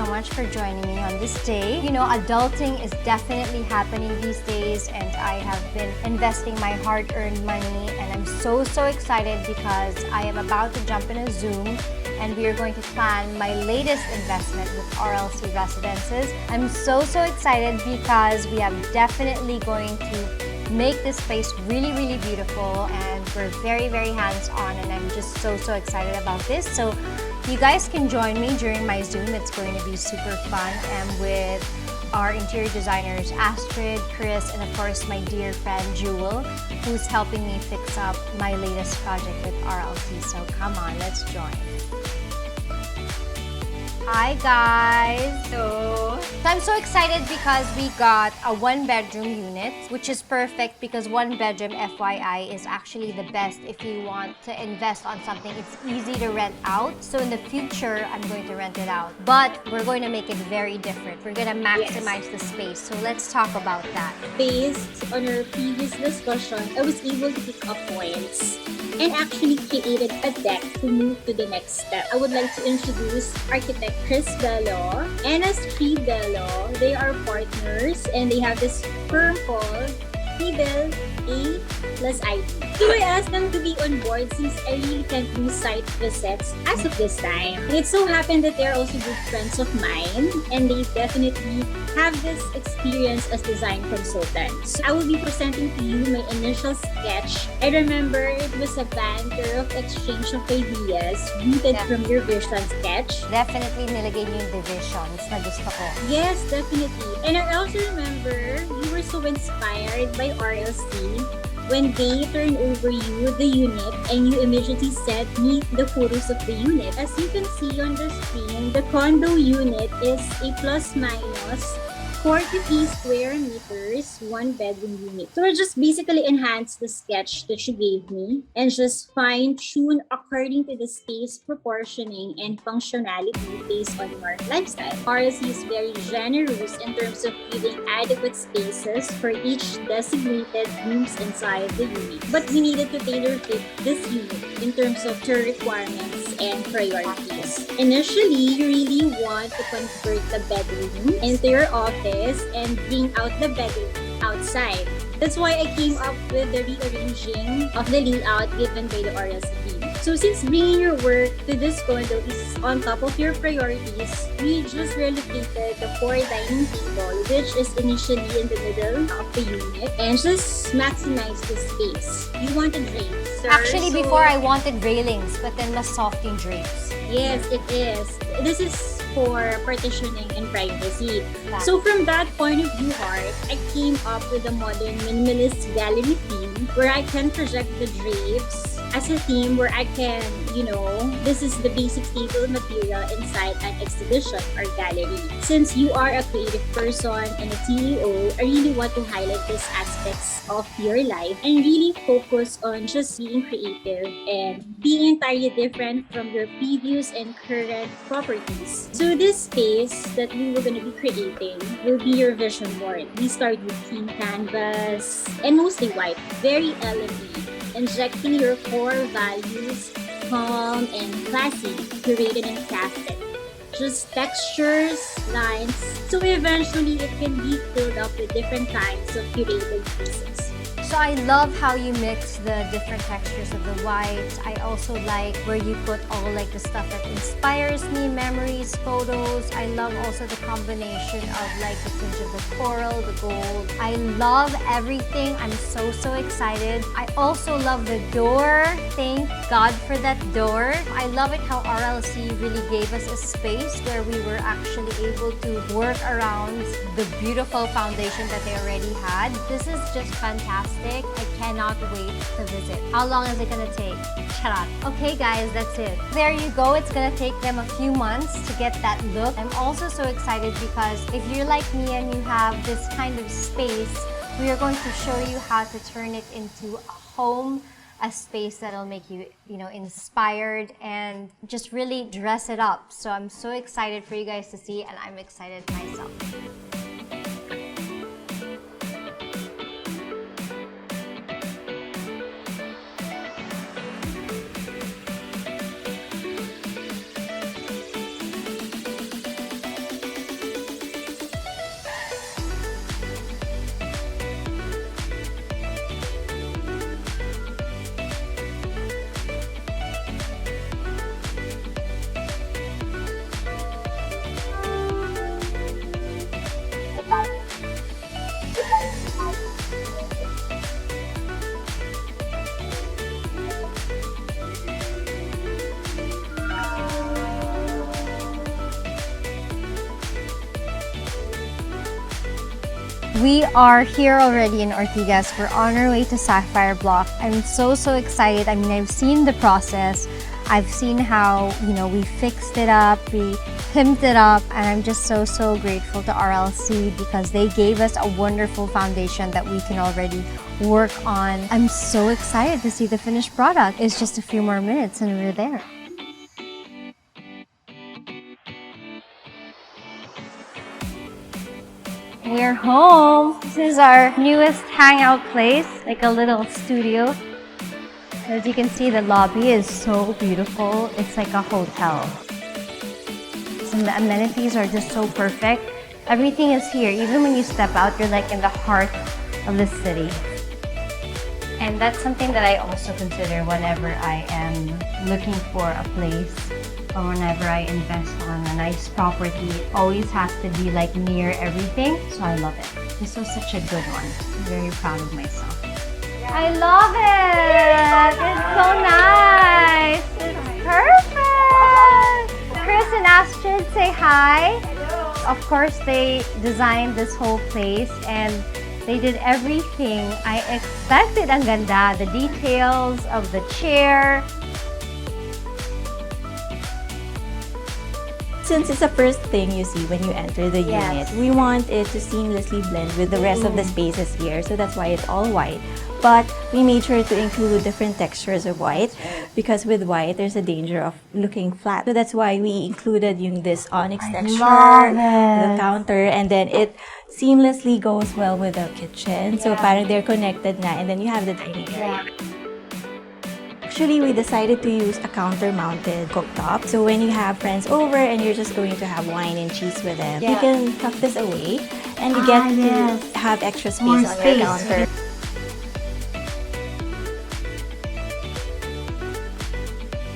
so much for joining me on this day. You know, adulting is definitely happening these days, and I have been investing my hard-earned money, and I'm so excited because I am about to jump in a Zoom and we are going to plan my latest investment with RLC Residences. I'm so excited because we are definitely going to make this space really beautiful, and we're very hands-on, and I'm just so excited about this. So you guys can join me during my Zoom. It's going to be super fun, and with our interior designers Astrid, Chris, and of course my dear friend Jewel, who's helping me fix up my latest project with RLC. So come on, let's join. Hi guys! So I'm so excited because we got a 1-bedroom unit, which is perfect because 1-bedroom, FYI, is actually the best if you want to invest on something. It's easy to rent out. So in the future, I'm going to rent it out. But we're going to make it very different. We're going to maximize the space. So let's talk about that. Based on our previous discussion, I was able to pick up points and actually created a deck to move to the next step. I would like to introduce architect Chris Bello and Astrid Bello. They are partners and they have this firm called T-Bill A plus ID. So I asked them to be on board since I really can't do site visits as of this time. And it so happened that they're also good friends of mine, and they definitely have this experience as design consultants. So I will be presenting to you my initial sketch. I remember it was a banter of exchange of ideas rooted from your vision sketch. Definitely nilagay niyo yung divisions na gusto ko. Yes, definitely. And I also remember you were so inspired by RLC when they turned over you the unit and you immediately sent me the photos of the unit. As you can see on the screen, the condo unit is a plus-minus 43 square meters, 1-bedroom unit. So I just basically enhanced the sketch that you gave me and just fine-tune according to the space proportioning and functionality based on your lifestyle. RLC is very generous in terms of giving adequate spaces for each designated rooms inside the unit. But we needed to tailor-fit this unit in terms of your requirements and priorities. Initially, you really want to convert the bedroom into your office and bring out the bedroom outside. That's why I came up with the rearranging of the layout given by the RLC team. So since bringing your work to this condo is on top of your priorities, we just relocated the 4 dining table, which is initially in the middle of the unit, and just maximize the space. You wanted drapes, sir. Actually, before I wanted railings, but then mas soft yung drapes. Yes, it is. This is for partitioning and privacy. So from that point of view, Heart, I came up with a modern minimalist gallery theme where I can project the drapes as a theme where I can, this is the basic table material inside an exhibition or gallery. Since you are a creative person and a CEO, I really want to highlight these aspects of your life and really focus on just being creative and being entirely different from your previous and current properties. So this space that we were going to be creating will be your vision board. We start with clean canvas and mostly white, very elegant, injecting your core values, calm and classy, curated and crafted. Just textures, lines, so eventually it can be filled up with different kinds of curated pieces. So I love how you mix the different textures of the whites. I also like where you put all like the stuff that inspires me, memories, photos. I love also the combination of like the tinge of the coral, the gold. I love everything. I'm so excited. I also love the door. Thank God for that door. I love it how RLC really gave us a space where we were actually able to work around the beautiful foundation that they already had. This is just fantastic. I cannot wait to visit. How long is it gonna take? Charot. Okay guys, that's it. There you go. It's gonna take them a few months to get that look. I'm also so excited because if you're like me and you have this kind of space, we are going to show you how to turn it into a home, a space that'll make you, inspired and just really dress it up. So I'm so excited for you guys to see, and I'm excited myself. We are here already in Ortigas. We're on our way to Sapphire Bloc. I'm so excited. I mean, I've seen the process. I've seen how, we fixed it up, we pimped it up, and I'm just so grateful to RLC because they gave us a wonderful foundation that we can already work on. I'm so excited to see the finished product. It's just a few more minutes and we're there. We're home. This is our newest hangout place, like a little studio. As you can see, the lobby is so beautiful. It's like a hotel. And the amenities are just so perfect. Everything is here. Even when you step out, you're like in the heart of the city. And that's something that I also consider whenever I am looking for a place or whenever I invest on a nice property. It always has to be like near everything. So I love it. This was such a good one. I'm very proud of myself. I love it! It's so nice! It's perfect! Chris and Astrid, say hi. Of course, they designed this whole place and they did everything I expected. Ang ganda, the details of the chair. Since it's the first thing you see when you enter the unit, we want it to seamlessly blend with the rest of the spaces here. So that's why it's all white. But we made sure to include different textures of white because with white, there's a danger of looking flat. So that's why we included this onyx texture, the counter, and then it seamlessly goes well with the kitchen. So parang they're connected na, and then you have the dining area. Actually, we decided to use a counter-mounted cooktop. So when you have friends over and you're just going to have wine and cheese with them, you can tuck this away and you get to have extra space on your counter.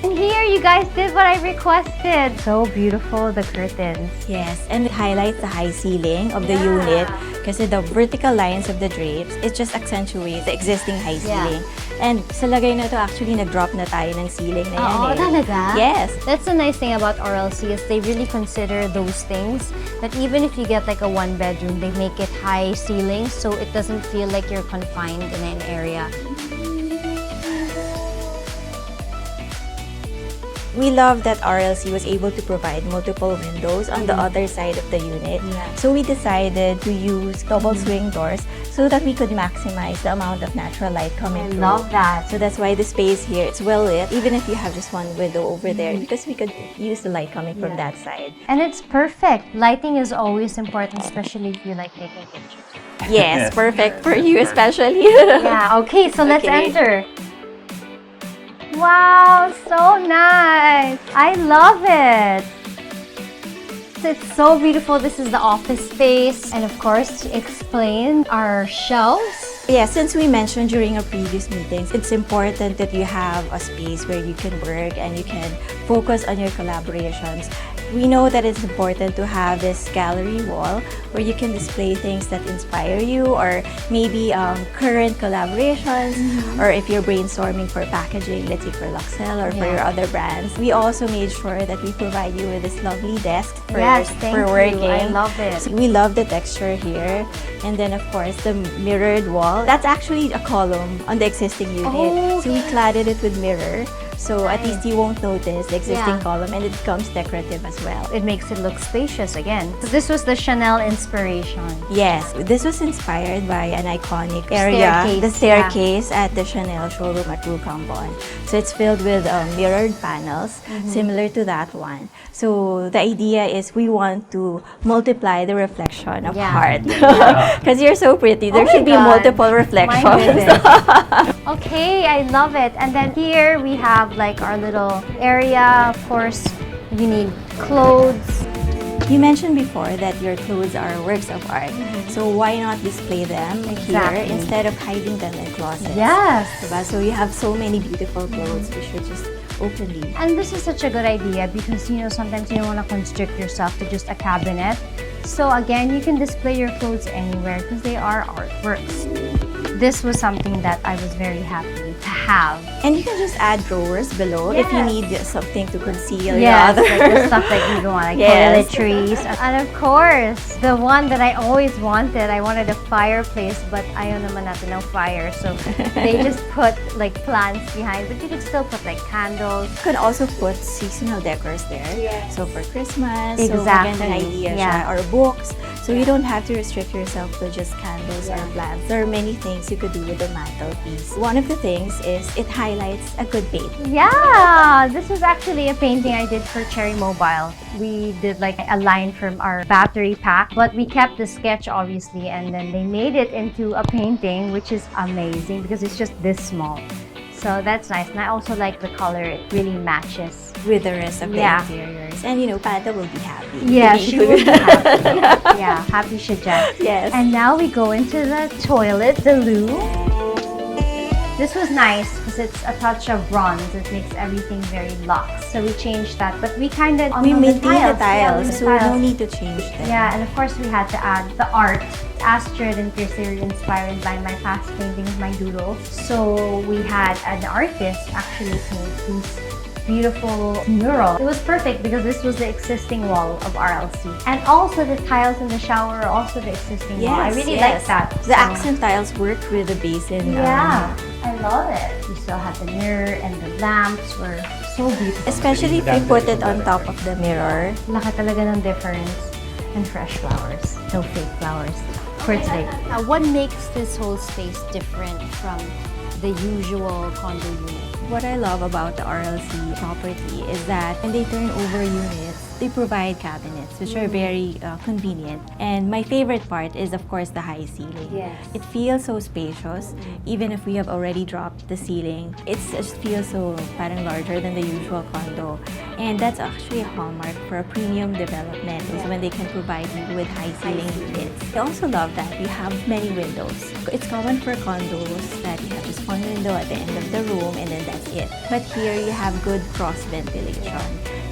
And here, you guys did what I requested. So beautiful, the curtains. Yes, and it highlights the high ceiling of the unit kasi the vertical lines of the drapes, it just accentuates the existing high ceiling. And sa lagay na to, actually, nag-drop na tayo ng ceiling na yan. Oh, talaga? Yes. That's the nice thing about RLC is they really consider those things. That even if you get like a one-bedroom, they make it high ceiling so it doesn't feel like you're confined in an area. We love that RLC was able to provide multiple windows on the other side of the unit. So we decided to use double swing doors so that we could maximize the amount of natural light coming through. I love that. So that's why the space here, it's well lit, even if you have just one window over there, because we could use the light coming from that side. And it's perfect. Lighting is always important, especially if you like taking pictures. Yes, perfect for you especially. Yeah, okay, so let's enter. Wow, so nice. I love it. It's so beautiful. This is the office space. And of course, to explain our shelves. Yeah, since we mentioned during our previous meetings, it's important that you have a space where you can work and you can focus on your collaborations. We know that it's important to have this gallery wall where you can display things that inspire you or maybe current collaborations or if you're brainstorming for packaging, let's say for Luxel or for your other brands. We also made sure that we provide you with this lovely desk for, for working. I love it. So we love the texture here. And then of course the mirrored wall. That's actually a column on the existing unit. So we cladded it with mirror. So at least you won't notice the existing column and it becomes decorative as well. It makes it look spacious again. So this was the Chanel inspiration. Yes, this was inspired by an iconic area, the staircase at the Chanel showroom at Rue Cambon. So it's filled with mirrored panels, similar to that one. So the idea is we want to multiply the reflection of heart. Because you're so pretty, there should be multiple reflections. Okay, I love it. And then here we have like our little area. Of course, you need clothes. You mentioned before that your clothes are works of art. So why not display them here instead of hiding them in closets? Yes. So you have so many beautiful clothes. You should just openly. And this is such a good idea because, you know, sometimes you don't want to constrict yourself to just a cabinet. So again, you can display your clothes anywhere because they are artworks. This was something that I was very happy to have. And you can just add drawers below if you need something to conceal Yes, your like other. the stuff that you want, like Yes. toiletries. And of course, the one that I always wanted, I wanted a fireplace, but ayaw naman natin ng fire. So they just put like plants behind, but you could still put like candles. You could also put seasonal decors there. Yes. So for Christmas, Exactly. so magandang idea siya. Yeah. Or books. So you don't have to restrict yourself to just candles or plants. There are many things you could do with the mantelpiece. One of the things is it highlights a good paint. Yeah, this was actually a painting I did for Cherry Mobile. We did like a line from our battery pack, but we kept the sketch obviously, and then they made it into a painting, which is amazing because it's just this small. So that's nice. And I also like the color. It really matches With the rest of the Yeah. interiors. And you know, Pata will be happy. Yeah, to be she with- will be happy. Yeah, happy should just. Yes. And now we go into the toilet, the loo. This was nice because it's a touch of bronze. It makes everything very luxe. So we changed that, but we kind of we maintain the tiles, yeah, so no need to change them. Yeah, and of course we had to add the art. Astrid and Pierce inspired by my past paintings, my doodles. So we had an artist actually paint these beautiful mural. It was perfect because this was the existing wall of RLC. And also the tiles in the shower are also the existing wall. I really like that. The So- accent tiles work with the basin. Yeah, I love it. We still have the mirror and the lamps were so beautiful. Especially if you put it on top of the mirror. Laki talaga ng difference. And fresh flowers. No fake flowers for today. What makes this whole space different from the usual condo unit? What I love about the RLC property is that when they turn over units, they provide cabinets, which are very convenient. And my favorite part is, of course, the high ceiling. Yes. It feels so spacious, even if we have already dropped the ceiling. It just feels so parang larger than the usual condo. And that's actually a hallmark for a premium development, is when they can provide you with high ceiling units. I also love that you have many windows. It's common for condos that you have just one window at the end of the room and then that's it. But here you have good cross ventilation.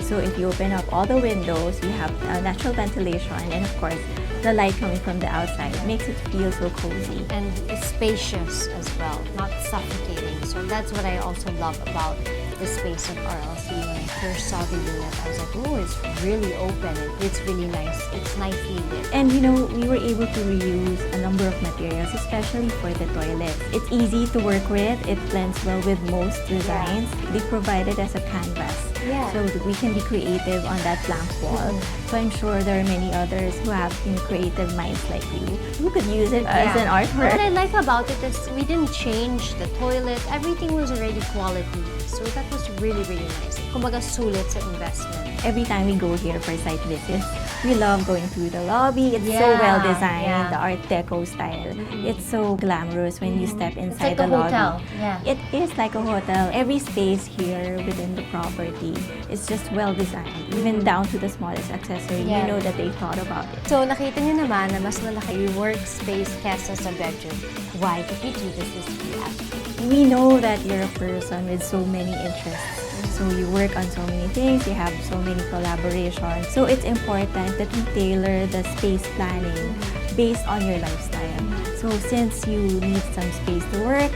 So if you open up all the windows, you have natural ventilation, and of course, the light coming from the outside makes it feel so cozy. And it's spacious as well, not suffocating. So that's what I also love about the space of RLC. When I first saw the unit, I was like, oh, it's really open. It's really nice. It's nicely lit. And you know, we were able to reuse a number of materials, especially for the toilets. It's easy to work with. It blends well with most designs. They provide it as a canvas. Yeah. So that we can be creative on that blank wall. So I'm sure there are many others who have creative minds like you who could use it as an artwork. What I like about it is we didn't change the toilet. Everything was already quality. So that was really, really nice. Kumbaga, sulit sa investment. Every time we go here for site visits, we love going through the lobby. It's so Yeah, well designed, yeah. the Art Deco style. It's so glamorous when you step It's inside like a the lobby. hotel. Yeah. It is like a hotel. Every space here within the property is just well designed, even down to the smallest accessory. Yeah. You know that they thought about it. So, nakita niyo naman na mas malaki yung workspace kesa sa bedroom. Why did we do this year? We know that you're a person with so many interests. So you work on so many things, you have so many collaborations. So it's important that we tailor the space planning based on your lifestyle. So since you need some space to work,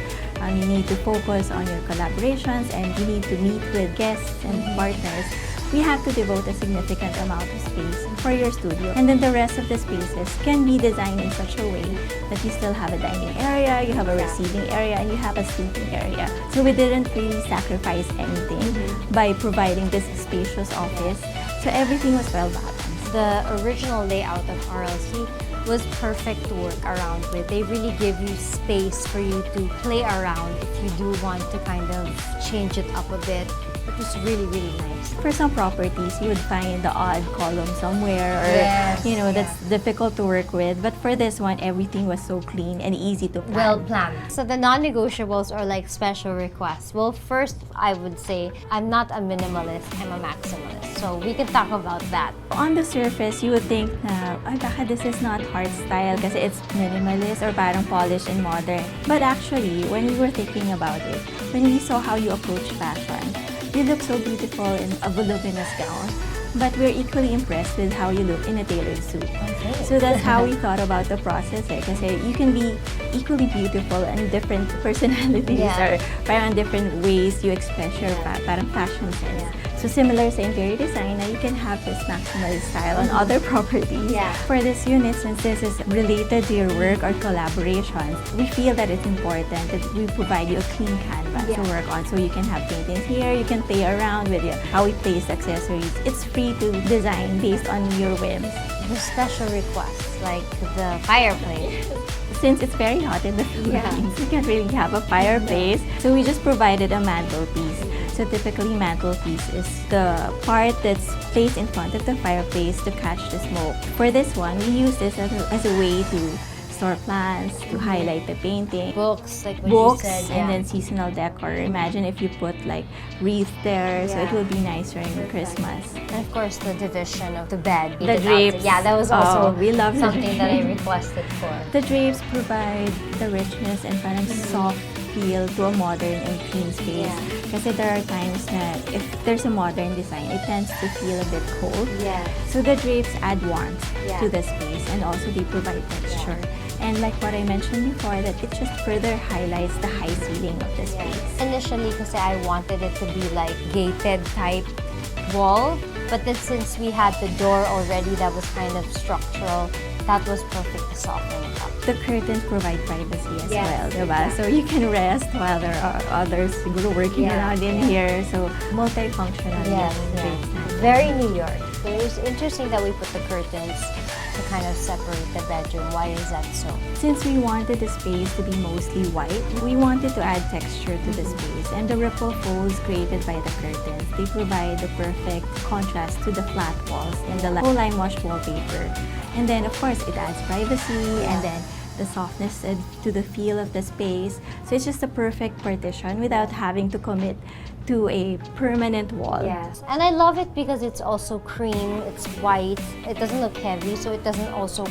you need to focus on your collaborations and you need to meet with guests and partners, we have to devote a significant amount of space for your studio. And then the rest of the spaces can be designed in such a way that you still have a dining area, you have a receiving area, and you have a sleeping area. So we didn't really sacrifice anything by providing this spacious office. So everything was well balanced. The original layout of RLC was perfect to work around with. They really give you space for you to play around if you do want to kind of change it up a bit. It was really, really nice. For some properties, you would find the odd column somewhere or, Yes, you know, that's difficult to work with. But for this one, everything was so clean and easy to plan. Well planned. So the non-negotiables are like special requests. Well, first, I would say I'm not a minimalist, I'm a maximalist. So we can talk about that. On the surface, you would think na, ay, baka this is not hard style kasi it's minimalist or parang polished and modern. But actually, when we were thinking about it, when we saw how you approach fashion, you look so beautiful in a voluminous gown. but we're equally impressed with how you look in a tailored suit. Okay. So that's how we thought about the process because you can be equally beautiful and different personalities Yeah. or parang different ways you express your parang fashion sense. So similar sa interior design, na you can have this maximalist style on other properties. Yeah. For this unit, since this is related to your work or collaborations, we feel that it's important that we provide you a clean canvas to work on. So you can have paintings here, you can play around with how we place accessories. It's free to design based on your whims. The special requests, like the fireplace. Since it's very hot in the Philippines, we can't really have a fireplace. So we just provided a mantelpiece. So typically, mantelpiece is the part that's placed in front of the fireplace to catch the smoke. For this one, we use this as a way to store plants, to highlight the painting. Books, like what Books, you said. and then seasonal decor. Imagine if you put like wreath there, so it Yeah. will be nice during Christmas. And of course, the division of the bed. The drapes. Yeah, that was also We love the something that I drapes. requested for. The drapes provide the richness and parang soft feel to a modern and clean space. Yeah. Kasi there are times that if there's a modern design, it tends to feel a bit cold. Yeah. So the drapes add warmth Yeah. to the space and also they provide texture. And like what I mentioned before, that it just further highlights the high ceiling of the space. Initially, kasi I wanted it to be like gated type wall, but then since we had the door already that was kind of structural, that was perfect to soften it up. The curtains provide privacy as Yes, well, diba? So you can rest while there are others siguro working around in here. So multifunctional. Yes, yung yeah. drapes natin. Very New York. So it was interesting that we put the curtains to kind of separate the bedroom. Why is that so? Since we wanted the space to be mostly white, we wanted to add texture to the space. And the ripple folds created by the curtains, they provide the perfect contrast to the flat walls and the full line wash wallpaper. And then, of course, it adds privacy and then the softness to the feel of the space. So it's just a perfect partition without having to commit to a permanent wall. Yes. And I love it because it's also cream, it's white, it doesn't look heavy, so it doesn't also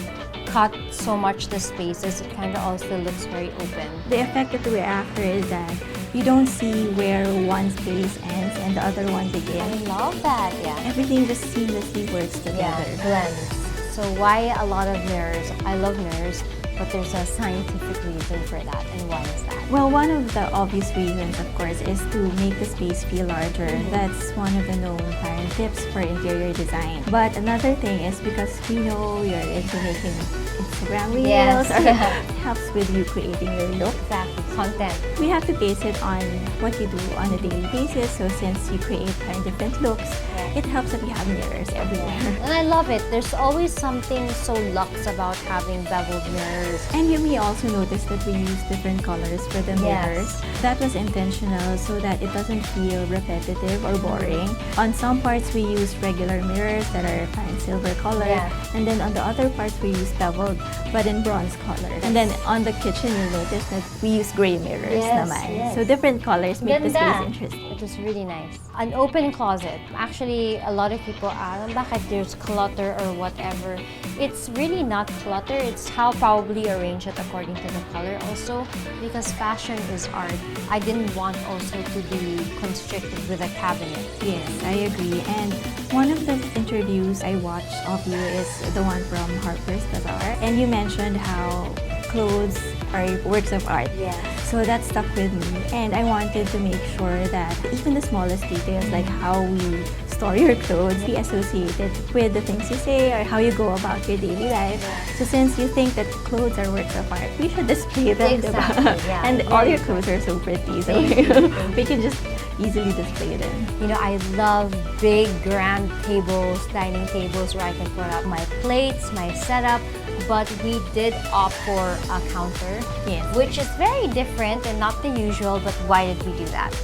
cut so much the spaces. It kind of also looks very open. The effect that we're after is that you don't see where one space ends and the other one I begins. love that, yeah. Everything just seamlessly works Yeah, together. blends. So why a lot of mirrors? I love mirrors, but there's a scientific reason for that. And why is that? Well, one of the obvious reasons, of course, is to make the space feel larger. That's one of the known parent tips for interior design. But another thing is because we know you're into making Instagram reels, Yes, or yeah. it helps with you creating your look. Exactly, content. We have to base it on what you do on a daily basis. So since you create kind of different looks, it helps that you have mirrors everywhere. And I love it. There's always something so luxe about having beveled mirrors. And you may also notice that we use different colors for the mirrors. That was intentional so that it doesn't feel repetitive or boring. On some parts, we use regular mirrors that are fine silver color. Yeah. And then on the other parts, we use beveled but in bronze color. And then on the kitchen, you'll notice that we use gray mirrors Yes, naman. yes. So different colors make the Ganda. space interesting. It was really nice. An open closet. Actually, a lot of people ask, bakit there's clutter or whatever. It's really not clutter. It's how probably arrange it according to the color also. Because fashion is art. I didn't want also to be constricted with a cabinet. Yes, I agree. And one of the interviews I watched of you is the one from Harper's Bazaar. And you mentioned how clothes are works of art. Yeah. So that stuck with me. And I wanted to make sure that even the smallest details, like how we store your clothes, be associated with the things you say or how you go about your daily life. So since you think that clothes are works of art, we should display them. Exactly, diba? yeah. And all your clothes are so pretty. So Thank you. we can just easily display them. You know, I love big, grand tables, dining tables where I can put up my plates, my setup, but we did opt for a counter, Yes. which is very different and not the usual, but why did we do that?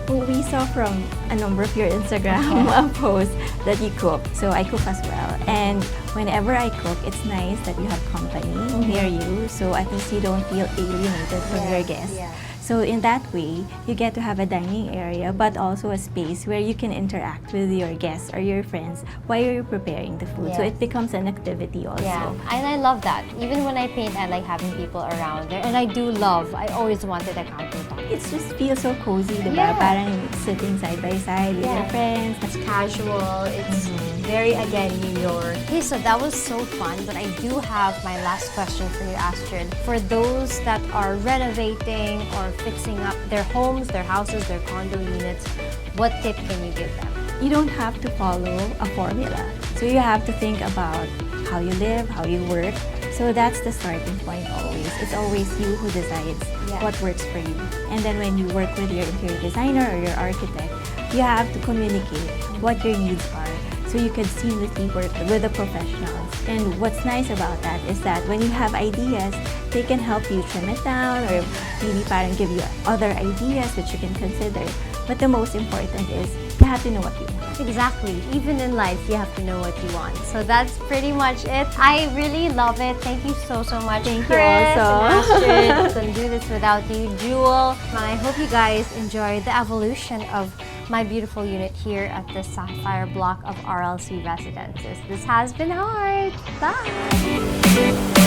Well, we saw from a number of your Instagram posts that you cook. So I cook as well. And whenever I cook, it's nice that you have company near you. So at least you don't feel alienated from your guests. yeah. So in that way, you get to have a dining area, but also a space where you can interact with your guests or your friends while you're preparing the food. So Yes. it becomes an activity also. Yeah, and I love that. Even when I paint, I like having people around there. And I do love, I always wanted a countertop. It just feels so cozy, diba? Yeah. Parang sitting side by side with your Yeah. friends. It's casual, it's very, again, New York. Okay, so that was so fun, but I do have my last question for you, Astrid. For those that are renovating or fixing up their homes, their houses, their condo units, what tip can you give them? You don't have to follow a formula. So you have to think about how you live, how you work. So that's the starting point always. It's always you who decides what works for you. And then when you work with your interior designer or your architect, you have to communicate what your needs are so you can seamlessly work with the professionals. And what's nice about that is that when you have ideas, they can help you trim it down or maybe parang give you other ideas which you can consider. But the most important is you have to know what you want. Exactly. Even in life, you have to know what you want. So that's pretty much it. I really love it. Thank you so much, Thank Chris you also. and Astrid. Couldn't do this without you, Jewel. I hope you guys enjoyed the evolution of my beautiful unit here at the Sapphire Block of RLC Residences. This has been Heart. Bye!